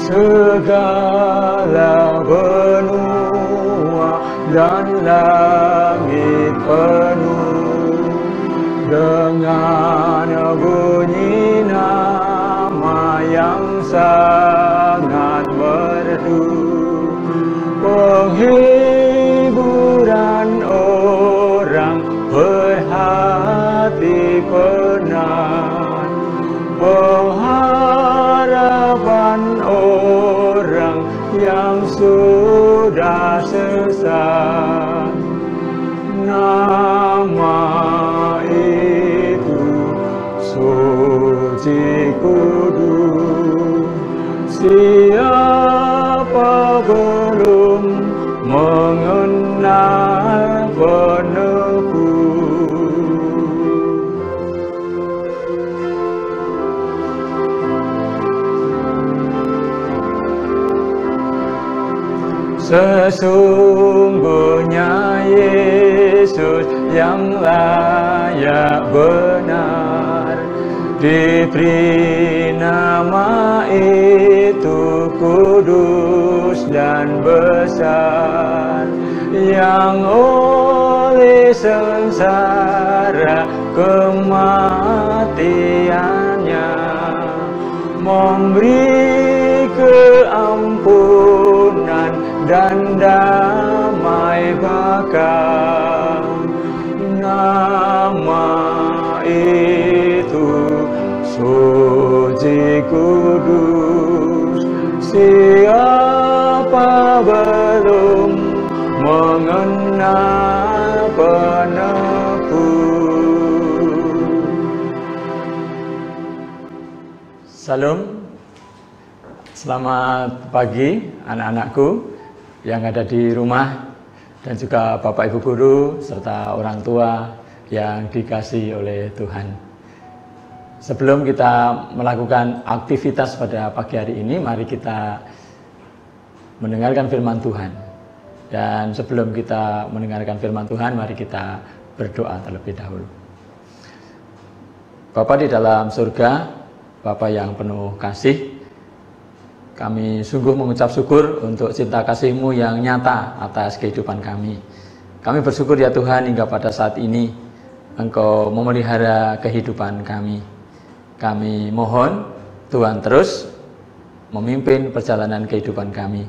segala benua dan langit penuh dengan bunyi nama yang sangat merdu, penghiburan orang berhati penat, pengharapan orang yang sudah sesat. Nama itu suci kudus, siapa belum mengenal penebus. Sesungguhnya Yesus yang layak benar diberi nama itu kudus dan besar, yang oleh sengsara kematiannya memberi keampunan dan damai bakal. Nama itu suci kudus, siapa belum mengenal penebus. Salam, selamat pagi anak-anakku yang ada di rumah, dan juga Bapak Ibu Guru serta orang tua yang dikasihi oleh Tuhan. Sebelum kita melakukan aktivitas pada pagi hari ini, mari kita mendengarkan firman Tuhan. Dan sebelum kita mendengarkan firman Tuhan, mari kita berdoa terlebih dahulu. Bapa di dalam surga, Bapa yang penuh kasih, kami sungguh mengucap syukur untuk cinta kasih-Mu yang nyata atas kehidupan kami. Kami bersyukur ya Tuhan, hingga pada saat ini Engkau memelihara kehidupan kami. Kami mohon Tuhan terus memimpin perjalanan kehidupan kami.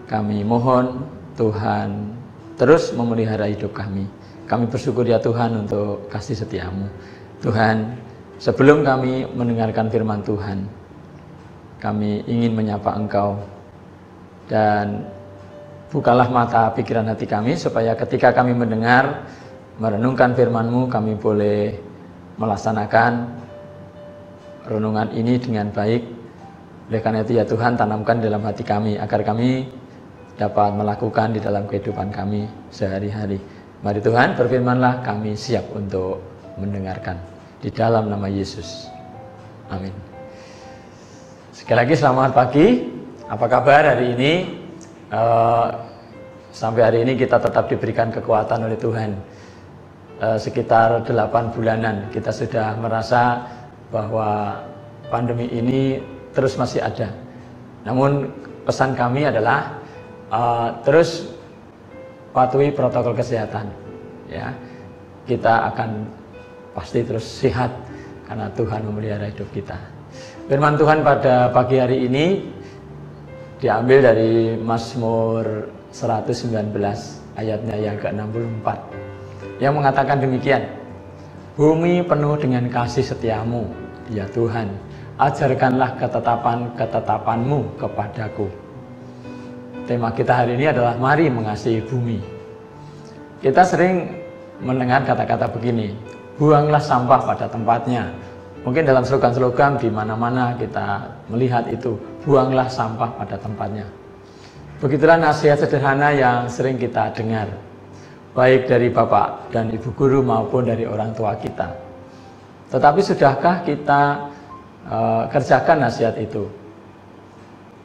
Kami mohon Tuhan terus memelihara hidup kami. Kami bersyukur ya Tuhan untuk kasih setia-Mu. Tuhan, sebelum kami mendengarkan firman Tuhan, kami ingin menyapa Engkau, dan bukalah mata pikiran hati kami supaya ketika kami mendengar, merenungkan firman-Mu, kami boleh melaksanakan renungan ini dengan baik. Oleh karena itu ya Tuhan, tanamkan dalam hati kami agar kami dapat melakukan di dalam kehidupan kami sehari-hari. Mari Tuhan, berfirmanlah, kami siap untuk mendengarkan. Di dalam nama Yesus. Amin. Sekali lagi selamat pagi. Apa kabar hari ini? Sampai hari ini kita tetap diberikan kekuatan oleh Tuhan. Sekitar 8 bulanan kita sudah merasa bahwa pandemi ini terus masih ada. Namun pesan kami adalah terus patuhi protokol kesehatan. Ya, kita akan pasti terus sehat karena Tuhan memelihara hidup kita. Firman Tuhan pada pagi hari ini diambil dari Mazmur 119 ayatnya yang ke-64 yang mengatakan demikian: bumi penuh dengan kasih setia-Mu, ya Tuhan, ajarkanlah ketetapan-ketetapan-Mu kepadaku. Tema kita hari ini adalah mari mengasihi bumi. Kita sering mendengar kata-kata begini, buanglah sampah pada tempatnya. Mungkin dalam slogan-slogan di mana-mana kita melihat itu, buanglah sampah pada tempatnya. Begitulah nasihat sederhana yang sering kita dengar, baik dari Bapak dan Ibu Guru maupun dari orang tua kita. Tetapi sudahkah kita kerjakan nasihat itu?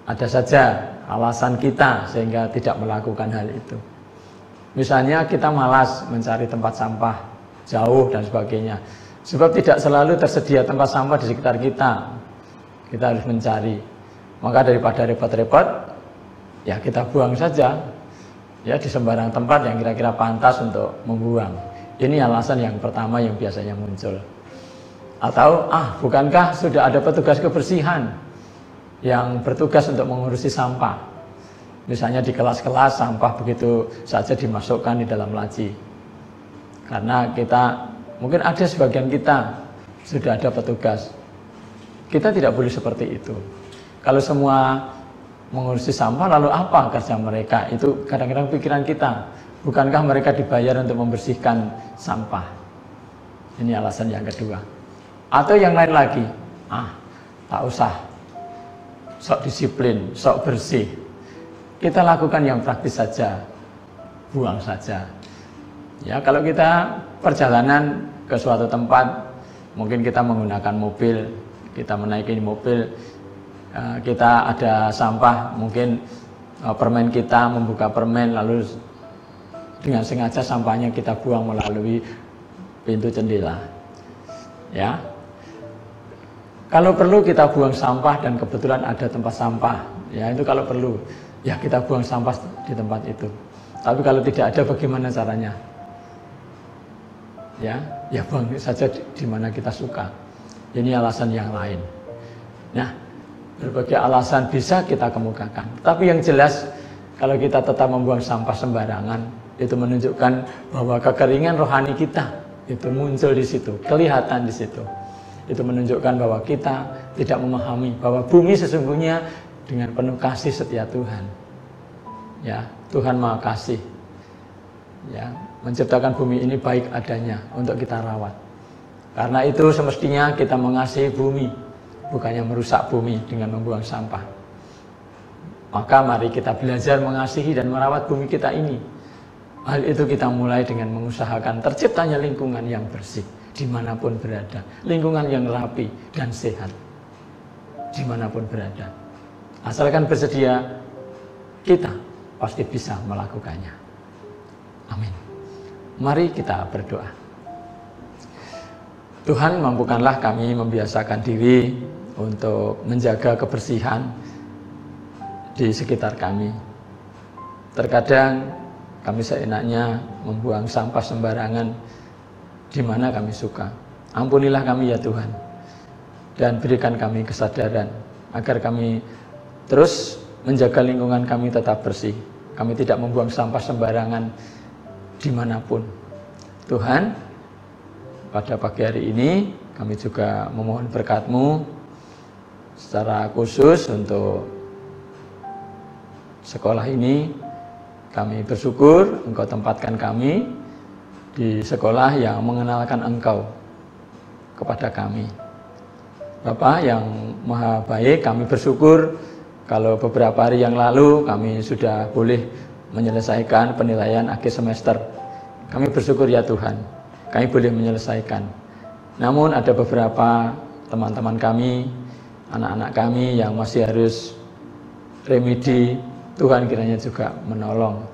Ada saja alasan kita sehingga tidak melakukan hal itu. Misalnya kita malas mencari tempat sampah, jauh dan sebagainya. Sebab tidak selalu tersedia tempat sampah di sekitar kita. Kita harus mencari. Maka daripada repot-repot, ya kita buang saja ya di sembarang tempat yang kira-kira pantas untuk membuang. Ini alasan yang pertama yang biasanya muncul. Atau bukankah sudah ada petugas kebersihan yang bertugas untuk mengurusi sampah? Misalnya di kelas-kelas sampah begitu saja dimasukkan di dalam laci. Karena kita, mungkin ada sebagian kita sudah ada petugas. Kita tidak boleh seperti itu. Kalau semua mengurusi sampah, lalu apa kerja mereka? Itu kadang-kadang pikiran kita. Bukankah mereka dibayar untuk membersihkan sampah? Ini alasan yang kedua. Atau yang lain lagi, tak usah sok disiplin, sok bersih. Kita lakukan yang praktis saja, buang saja. Ya, kalau kita perjalanan ke suatu tempat, mungkin kita menggunakan mobil, kita menaiki mobil, kita ada sampah, mungkin permen kita membuka permen, lalu dengan sengaja sampahnya kita buang melalui pintu jendela. Ya, kalau perlu kita buang sampah dan kebetulan ada tempat sampah, ya itu kalau perlu, ya kita buang sampah di tempat itu. Tapi kalau tidak ada, bagaimana caranya? Ya buang saja di mana kita suka. Ini alasan yang lain. Nah, berbagai alasan bisa kita kemukakan. Tapi yang jelas, kalau kita tetap membuang sampah sembarangan, itu menunjukkan bahwa kekeringan rohani kita itu muncul di situ, kelihatan di situ. Itu menunjukkan bahwa kita tidak memahami bahwa bumi sesungguhnya dengan penuh kasih setia Tuhan. Ya, Tuhan Maha Kasih. Ya, menciptakan bumi ini baik adanya untuk kita rawat. Karena itu semestinya kita mengasihi bumi, bukannya merusak bumi dengan membuang sampah. Maka mari kita belajar mengasihi dan merawat bumi kita ini. Hal itu kita mulai dengan mengusahakan terciptanya lingkungan yang bersih dimanapun berada, lingkungan yang rapi dan sehat dimanapun berada. Asalkan bersedia, kita pasti bisa melakukannya. Amin. Mari kita berdoa. Tuhan, mampukanlah kami membiasakan diri untuk menjaga kebersihan di sekitar kami. Terkadang kami seenaknya membuang sampah sembarangan di mana kami suka. Ampunilah kami ya Tuhan, dan berikan kami kesadaran agar kami terus menjaga lingkungan kami tetap bersih. Kami tidak membuang sampah sembarangan dimanapun. Tuhan, pada pagi hari ini kami juga memohon berkat-Mu secara khusus untuk sekolah ini. Kami bersyukur Engkau tempatkan kami di sekolah yang mengenalkan Engkau kepada kami. Bapa yang Maha Baik, kami bersyukur kalau beberapa hari yang lalu kami sudah boleh menyelesaikan penilaian akhir semester. Kami bersyukur ya Tuhan, kami boleh menyelesaikan. Namun ada beberapa teman-teman kami, anak-anak kami yang masih harus remedi. Tuhan kiranya juga menolong,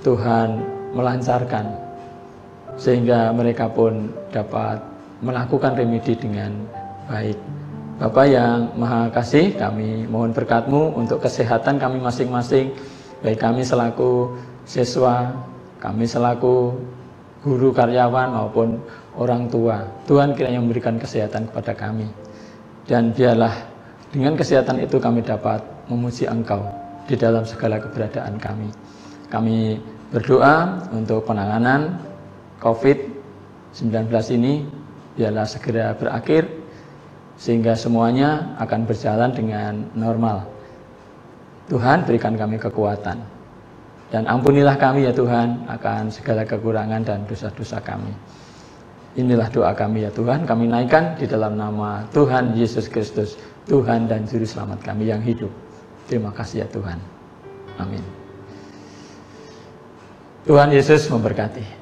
Tuhan melancarkan, sehingga mereka pun dapat melakukan remedi dengan baik. Bapa yang Maha Kasih, kami mohon berkat-Mu untuk kesehatan kami masing-masing, baik kami selaku siswa, kami selaku guru, karyawan maupun orang tua. Tuhan kiranya memberikan kesehatan kepada kami, dan biarlah dengan kesehatan itu kami dapat memuji Engkau di dalam segala keberadaan kami. Kami berdoa untuk penanganan COVID-19 ini biarlah segera berakhir, sehingga semuanya akan berjalan dengan normal. Tuhan, berikan kami kekuatan, dan ampunilah kami ya Tuhan akan segala kekurangan dan dosa-dosa kami. Inilah doa kami ya Tuhan, kami naikkan di dalam nama Tuhan Yesus Kristus, Tuhan dan Juru Selamat kami yang hidup. Terima kasih ya Tuhan. Amin. Tuhan Yesus memberkati.